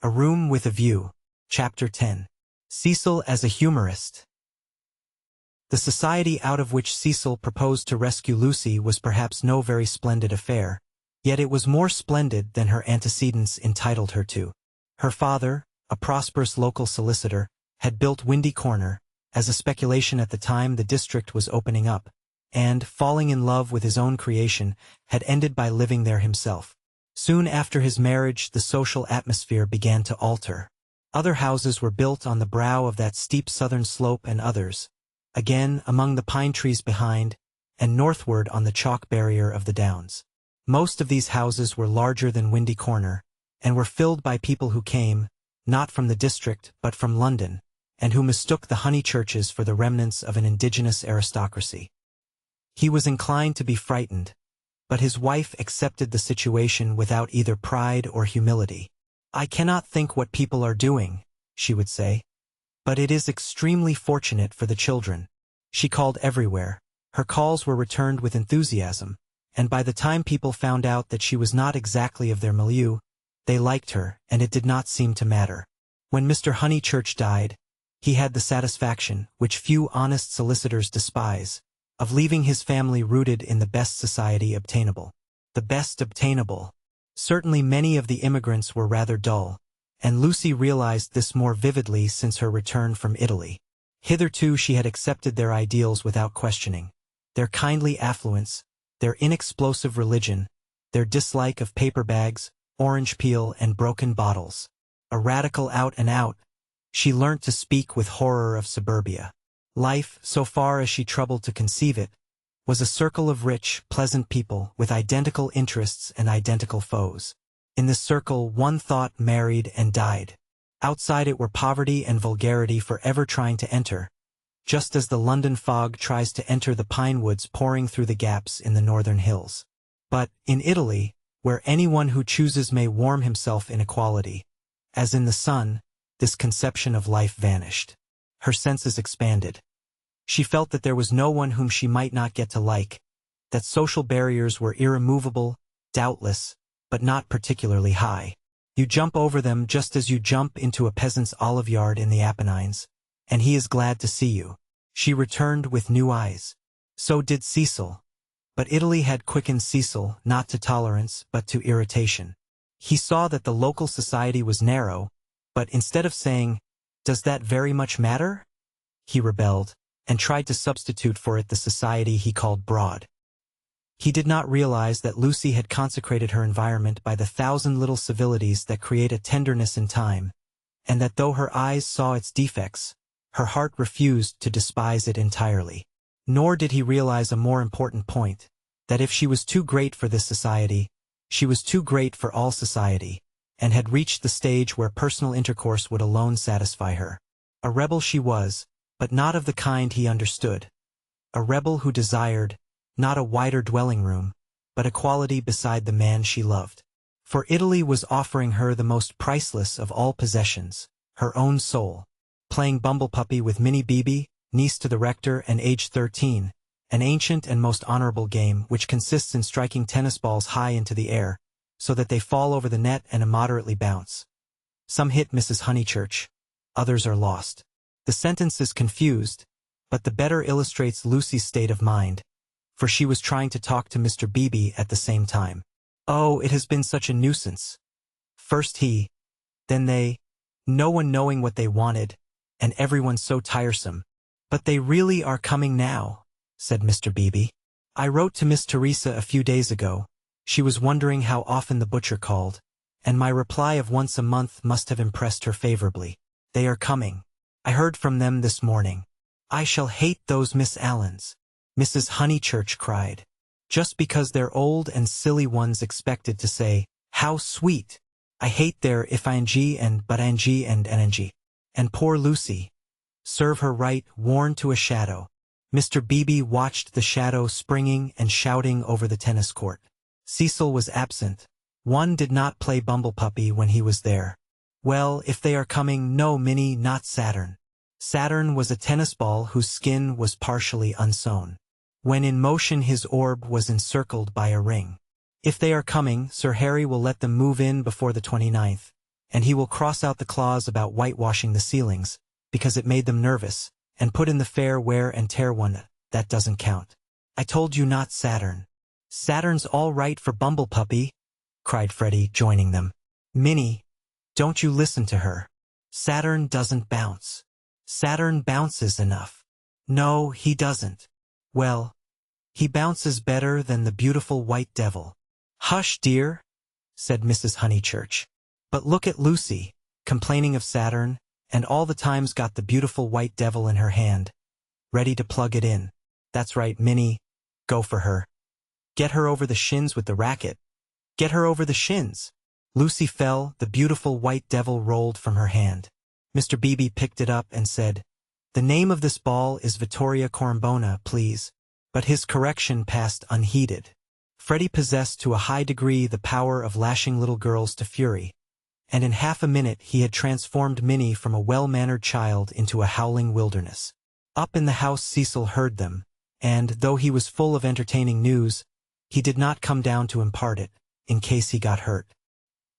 A Room with a View. Chapter 10. Cecil as a Humorist. The society out of which Cecil proposed to rescue Lucy was perhaps no very splendid affair, yet it was more splendid than her antecedents entitled her to. Her father, a prosperous local solicitor, had built Windy Corner, as a speculation at the time the district was opening up, and, falling in love with his own creation, had ended by living there himself. Soon after his marriage, the social atmosphere began to alter. Other houses were built on the brow of that steep southern slope and others, again among the pine trees behind, and northward on the chalk barrier of the downs. Most of these houses were larger than Windy Corner, and were filled by people who came, not from the district but from London, and who mistook the Honeychurches for the remnants of an indigenous aristocracy. He was inclined to be frightened, but his wife accepted the situation without either pride or humility. "I cannot think what people are doing," she would say, "but it is extremely fortunate for the children." She called everywhere. Her calls were returned with enthusiasm, and by the time people found out that she was not exactly of their milieu, they liked her, and it did not seem to matter. When Mr. Honeychurch died, he had the satisfaction, which few honest solicitors despise, of leaving his family rooted in the best society obtainable. The best obtainable. Certainly many of the immigrants were rather dull, and Lucy realized this more vividly since her return from Italy. Hitherto she had accepted their ideals without questioning. Their kindly affluence, their inexplosive religion, their dislike of paper bags, orange peel and broken bottles. A radical out and out, she learnt to speak with horror of suburbia. Life, so far as she troubled to conceive it, was a circle of rich, pleasant people with identical interests and identical foes. In this circle one thought, married, and died. Outside it were poverty and vulgarity forever trying to enter, just as the London fog tries to enter the pine woods pouring through the gaps in the northern hills. But, in Italy, where anyone who chooses may warm himself in equality, as in the sun, this conception of life vanished. Her senses expanded. She felt that there was no one whom she might not get to like, that social barriers were irremovable, doubtless, but not particularly high. You jump over them just as you jump into a peasant's olive yard in the Apennines, and he is glad to see you. She returned with new eyes. So did Cecil. But Italy had quickened Cecil not to tolerance but to irritation. He saw that the local society was narrow, but instead of saying, "Does that very much matter?" he rebelled, and tried to substitute for it the society he called broad. He did not realize that Lucy had consecrated her environment by the thousand little civilities that create a tenderness in time, and that though her eyes saw its defects, her heart refused to despise it entirely. Nor did he realize a more important point, that if she was too great for this society, she was too great for all society, and had reached the stage where personal intercourse would alone satisfy her. A rebel she was, but not of the kind he understood. A rebel who desired, not a wider dwelling room, but equality beside the man she loved. For Italy was offering her the most priceless of all possessions, her own soul. Playing bumblepuppy with Minnie Beebe, niece to the rector and age 13, an ancient and most honorable game which consists in striking tennis balls high into the air, so that they fall over the net and immoderately bounce. Some hit Mrs. Honeychurch, others are lost. The sentence is confused, but the better illustrates Lucy's state of mind, for she was trying to talk to Mr. Beebe at the same time. Oh, it has been such a nuisance. First he, then they, no one knowing what they wanted, and everyone so tiresome. "But they really are coming now," said Mr. Beebe. "I wrote to Miss Teresa a few days ago. She was wondering how often the butcher called, and my reply of once a month must have impressed her favorably. They are coming. I heard from them this morning. I shall hate those Miss Allens," Mrs. Honeychurch cried, "just because they're old and silly ones expected to say, 'How sweet!' I hate their if-ing and but-ing and ning. And poor Lucy. Serve her right, worn to a shadow." Mr. Beebe watched the shadow springing and shouting over the tennis court. Cecil was absent. One did not play bumblepuppy when he was there. "Well, if they are coming, no, Minnie, not Saturn." Saturn was a tennis ball whose skin was partially unsewn. When in motion his orb was encircled by a ring. "If they are coming, Sir Harry will let them move in before the 29th, and he will cross out the clause about whitewashing the ceilings, because it made them nervous, and put in the fair wear and tear one. That doesn't count. I told you not Saturn. Saturn's all right for Bumblepuppy, cried Freddie, joining them. Minnie, don't you listen to her. Saturn doesn't bounce. Saturn bounces enough. No, he doesn't. Well, he bounces better than the beautiful white devil. Hush, dear, said Mrs. Honeychurch. But look at Lucy, complaining of Saturn, and all the time's got the beautiful white devil in her hand, ready to plug it in. That's right, Minnie. Go for her. Get her over the shins with the racket. Get her over the shins. Lucy fell, the beautiful white devil rolled from her hand. Mr. Beebe picked it up and said, "The name of this ball is Vittoria Corombona, please." But his correction passed unheeded. Freddie possessed to a high degree the power of lashing little girls to fury, and in half a minute he had transformed Minnie from a well-mannered child into a howling wilderness. Up in the house Cecil heard them, and, though he was full of entertaining news, he did not come down to impart it, in case he got hurt.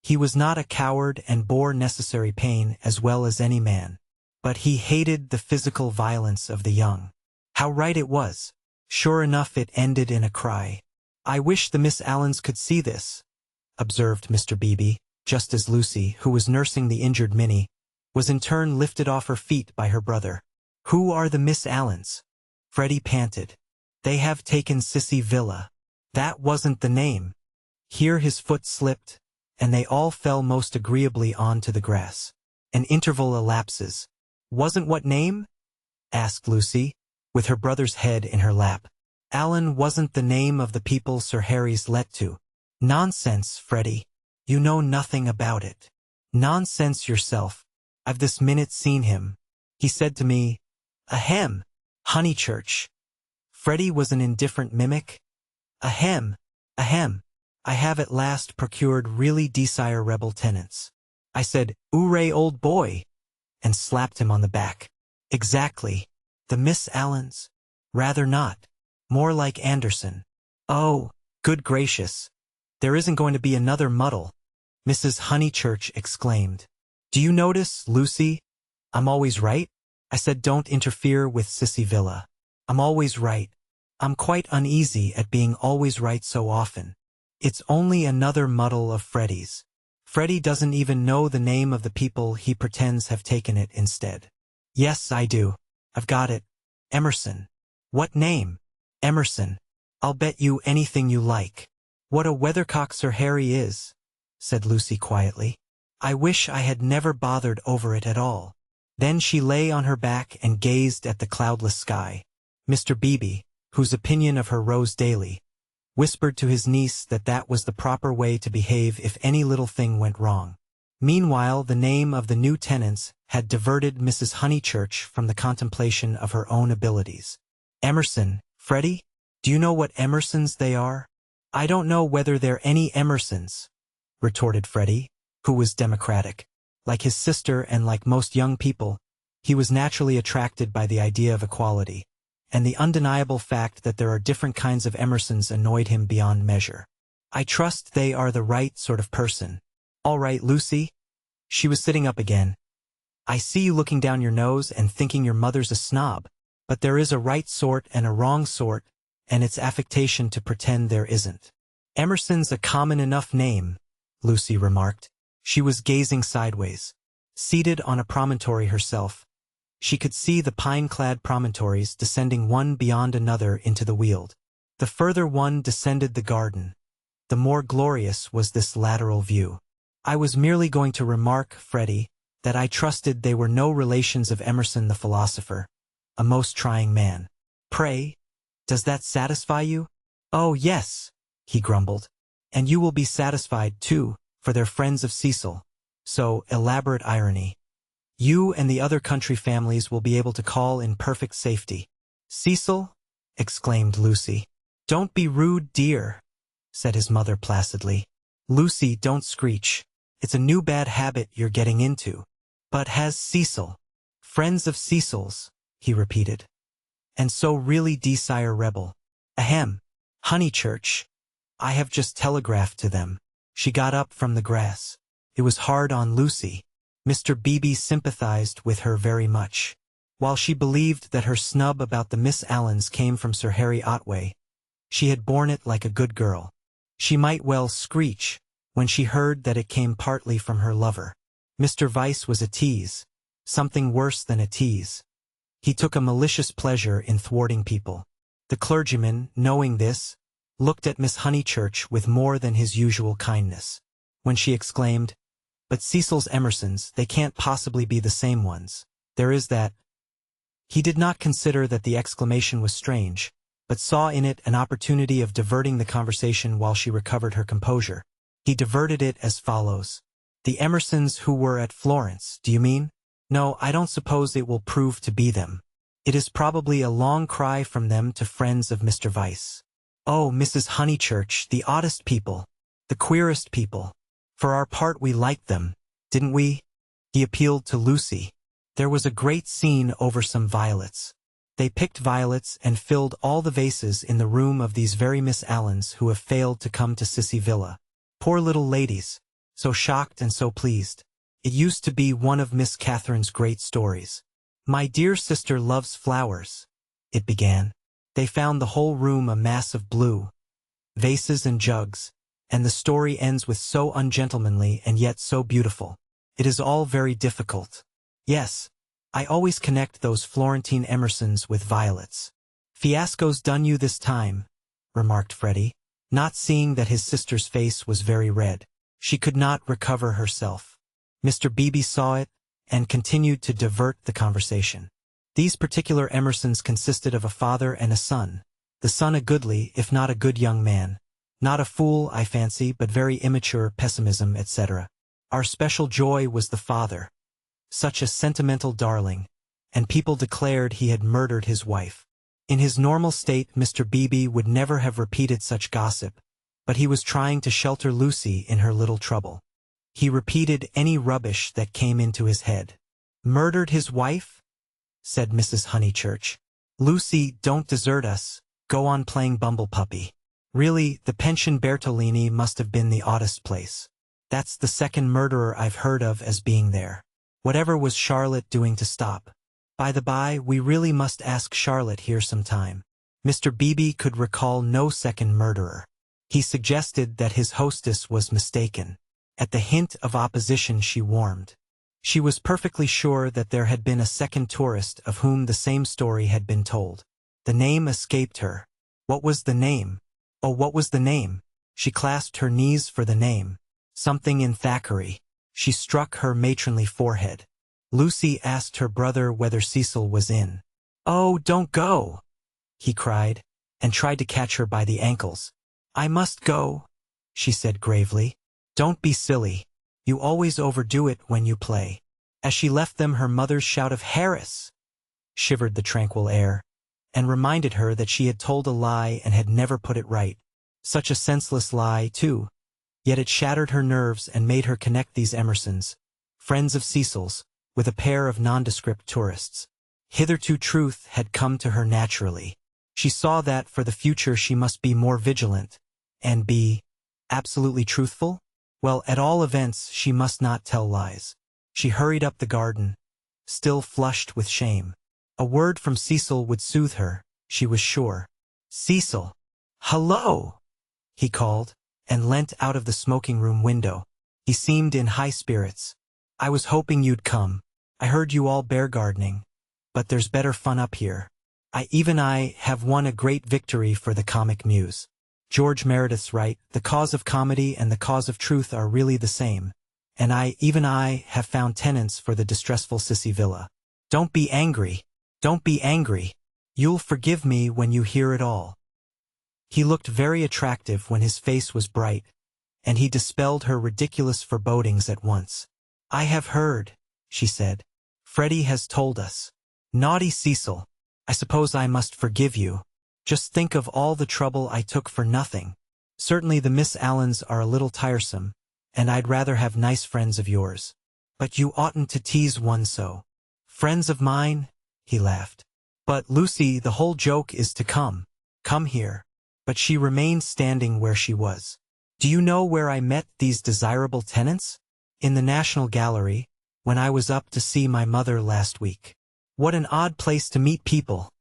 He was not a coward and bore necessary pain as well as any man, but he hated the physical violence of the young. How right it was! Sure enough, it ended in a cry. "I wish the Miss Allens could see this," observed Mr. Beebe, just as Lucy, who was nursing the injured Minnie, was in turn lifted off her feet by her brother. "Who are the Miss Allens?" Freddie panted. "They have taken Sissy Villa." That wasn't the name. Here his foot slipped, and they all fell most agreeably on to the grass. An interval elapses. "Wasn't what name?" asked Lucy, with her brother's head in her lap. "Allen wasn't the name of the people Sir Harry's let to." "Nonsense, Freddie. You know nothing about it." "Nonsense yourself. I've this minute seen him. He said to me, 'Ahem, Honeychurch.'" Freddie was an indifferent mimic. "Ahem, ahem. I have at last procured really desirable tenants." I said, "Hooray, old boy," and slapped him on the back. "Exactly. The Miss Allens? Rather not. More like Anderson." "Oh, good gracious. There isn't going to be another muddle," Mrs. Honeychurch exclaimed. "Do you notice, Lucy? I'm always right?" I said, "Don't interfere with Sissy Villa. I'm always right. I'm quite uneasy at being always right so often. It's only another muddle of Freddie's. Freddie doesn't even know the name of the people he pretends have taken it instead." "Yes, I do. I've got it. Emerson." "What name?" "Emerson. I'll bet you anything you like." "What a weathercock Sir Harry is," said Lucy quietly. "I wish I had never bothered over it at all." Then she lay on her back and gazed at the cloudless sky. Mr. Beebe, whose opinion of her rose daily, whispered to his niece that that was the proper way to behave if any little thing went wrong. Meanwhile, the name of the new tenants had diverted Mrs. Honeychurch from the contemplation of her own abilities. "Emerson, Freddie? Do you know what Emersons they are?" "I don't know whether they're any Emersons," retorted Freddie, who was democratic. Like his sister and like most young people, he was naturally attracted by the idea of equality, and the undeniable fact that there are different kinds of Emersons annoyed him beyond measure. "I trust they are the right sort of person." "All right, Lucy." She was sitting up again. "I see you looking down your nose and thinking your mother's a snob, but there is a right sort and a wrong sort, and it's affectation to pretend there isn't." "Emerson's a common enough name," Lucy remarked. She was gazing sideways. Seated on a promontory herself, she could see the pine-clad promontories descending one beyond another into the Weald. The further one descended the garden, the more glorious was this lateral view. "I was merely going to remark, Freddie, that I trusted they were no relations of Emerson the philosopher, a most trying man." "Pray, does that satisfy you?" "Oh, yes," he grumbled. "And you will be satisfied, too, for they're friends of Cecil." So, elaborate irony. "You and the other country families will be able to call in perfect safety." "Cecil?" exclaimed Lucy. "Don't be rude, dear," said his mother placidly. "Lucy, don't screech. It's a new bad habit you're getting into." "But has Cecil?" "Friends of Cecil's," he repeated. "And so really desire rebel." "Ahem. Honeychurch. I have just telegraphed to them." She got up from the grass. It was hard on Lucy. Mr. Beebe sympathized with her very much. While she believed that her snub about the Miss Allens came from Sir Harry Otway, she had borne it like a good girl. She might well screech when she heard that it came partly from her lover. Mr. Vyse was a tease, something worse than a tease. He took a malicious pleasure in thwarting people. The clergyman, knowing this, looked at Miss Honeychurch with more than his usual kindness. When she exclaimed, "But Cecil's Emersons, they can't possibly be the same ones. There is that." He did not consider that the exclamation was strange, but saw in it an opportunity of diverting the conversation while she recovered her composure. He diverted it as follows. "The Emersons who were at Florence, do you mean? No, I don't suppose it will prove to be them. It is probably a long cry from them to friends of Mr. Vyse. Oh, Mrs. Honeychurch, the oddest people, the queerest people. For our part we liked them, didn't we?" He appealed to Lucy. There was a great scene over some violets. They picked violets and filled all the vases in the room of these very Miss Allens who have failed to come to Sissy Villa. Poor little ladies, so shocked and so pleased. It used to be one of Miss Catherine's great stories. "My dear sister loves flowers," it began. They found the whole room a mass of blue, vases and jugs, and the story ends with so ungentlemanly and yet so beautiful. It is all very difficult. Yes, I always connect those Florentine Emersons with violets. "Fiasco's done you this time," remarked Freddie, not seeing that his sister's face was very red. She could not recover herself. Mr. Beebe saw it, and continued to divert the conversation. These particular Emersons consisted of a father and a son, the son a goodly, if not a good young man. Not a fool, I fancy, but very immature, pessimism, etc. Our special joy was the father. Such a sentimental darling, and people declared he had murdered his wife. In his normal state, Mr. Beebe would never have repeated such gossip, but he was trying to shelter Lucy in her little trouble. He repeated any rubbish that came into his head. "Murdered his wife?" said Mrs. Honeychurch. "Lucy, don't desert us. Go on playing bumble-puppy. Really, the Pension Bertolini must have been the oddest place. That's the second murderer I've heard of as being there. Whatever was Charlotte doing to stop? By the by, we really must ask Charlotte here some time." Mr. Beebe could recall no second murderer. He suggested that his hostess was mistaken. At the hint of opposition she warmed. She was perfectly sure that there had been a second tourist of whom the same story had been told. The name escaped her. What was the name? Oh, what was the name? She clasped her knees for the name. Something in Thackeray. She struck her matronly forehead. Lucy asked her brother whether Cecil was in. "Oh, don't go!" he cried, and tried to catch her by the ankles. "I must go," she said gravely. "Don't be silly. You always overdo it when you play." As she left them, her mother's shout of "Harris!" shivered the tranquil air, and reminded her that she had told a lie and had never put it right. Such a senseless lie, too. Yet it shattered her nerves and made her connect these Emersons, friends of Cecil's, with a pair of nondescript tourists. Hitherto truth had come to her naturally. She saw that for the future she must be more vigilant, and be absolutely truthful. Well, at all events, she must not tell lies. She hurried up the garden, still flushed with shame. A word from Cecil would soothe her, she was sure. "Cecil! Hello!" he called, and leant out of the smoking-room window. He seemed in high spirits. "I was hoping you'd come. I heard you all bear gardening. But there's better fun up here. I have won a great victory for the comic muse. George Meredith's right, the cause of comedy and the cause of truth are really the same. And I have found tenants for the distressful Sissy Villa. Don't be angry. Don't be angry. You'll forgive me when you hear it all." He looked very attractive when his face was bright, and he dispelled her ridiculous forebodings at once. "I have heard," she said. "Freddie has told us. Naughty Cecil. I suppose I must forgive you. Just think of all the trouble I took for nothing. Certainly the Miss Allens are a little tiresome, and I'd rather have nice friends of yours. But you oughtn't to tease one so." "Friends of mine?" he laughed. "But, Lucy, the whole joke is to come. Come here." But she remained standing where she was. "Do you know where I met these desirable tenants?" In the National Gallery, when I was up to see my mother last week. What an odd place to meet people,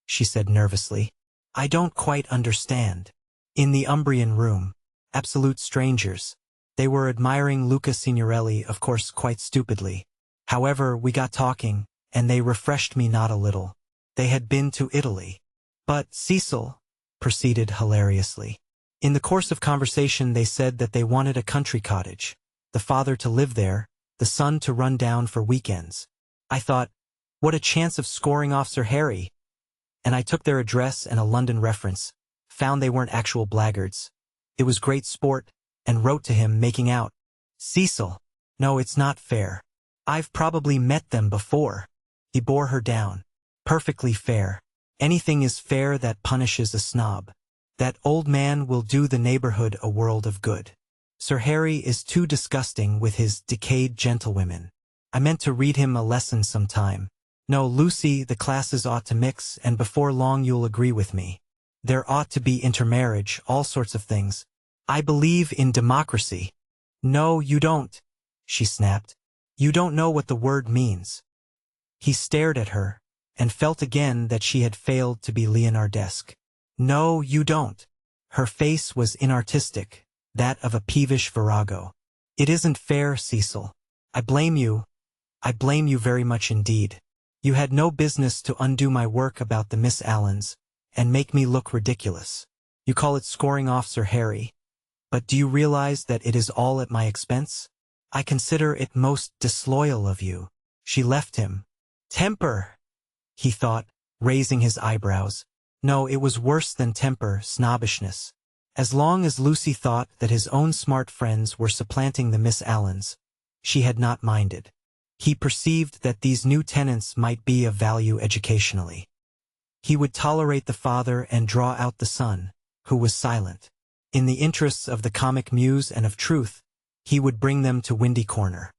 she said nervously. I don't quite understand. In the Umbrian room, absolute strangers. They were admiring Luca Signorelli, of course quite stupidly. However, we got talking, and they refreshed me not a little. They had been to Italy. But, Cecil, proceeded hilariously. In the course of conversation they said that they wanted a country cottage. The father to live there, the son to run down for weekends. I thought, what a chance of scoring off Sir Harry. And I took their address and a London reference, found they weren't actual blackguards. It was great sport, and wrote to him making out. Cecil, no, it's not fair. I've probably met them before. He bore her down. Perfectly fair. Anything is fair that punishes a snob. That old man will do the neighborhood a world of good. Sir Harry is too disgusting with his decayed gentlewomen. I meant to read him a lesson sometime. No, Lucy, the classes ought to mix, and before long you'll agree with me. There ought to be intermarriage, all sorts of things. I believe in democracy. No, you don't, she snapped. You don't know what the word means. He stared at her, and felt again that she had failed to be Leonardesque. No, you don't. Her face was inartistic, that of a peevish virago. It isn't fair, Cecil. I blame you. I blame you very much indeed. You had no business to undo my work about the Miss Allens, and make me look ridiculous. You call it scoring off Sir Harry. But do you realize that it is all at my expense? I consider it most disloyal of you. She left him. Temper, he thought, raising his eyebrows. No, it was worse than temper, snobbishness. As long as Lucy thought that his own smart friends were supplanting the Miss Allens, she had not minded. He perceived that these new tenants might be of value educationally. He would tolerate the father and draw out the son, who was silent. In the interests of the comic muse and of truth, he would bring them to Windy Corner.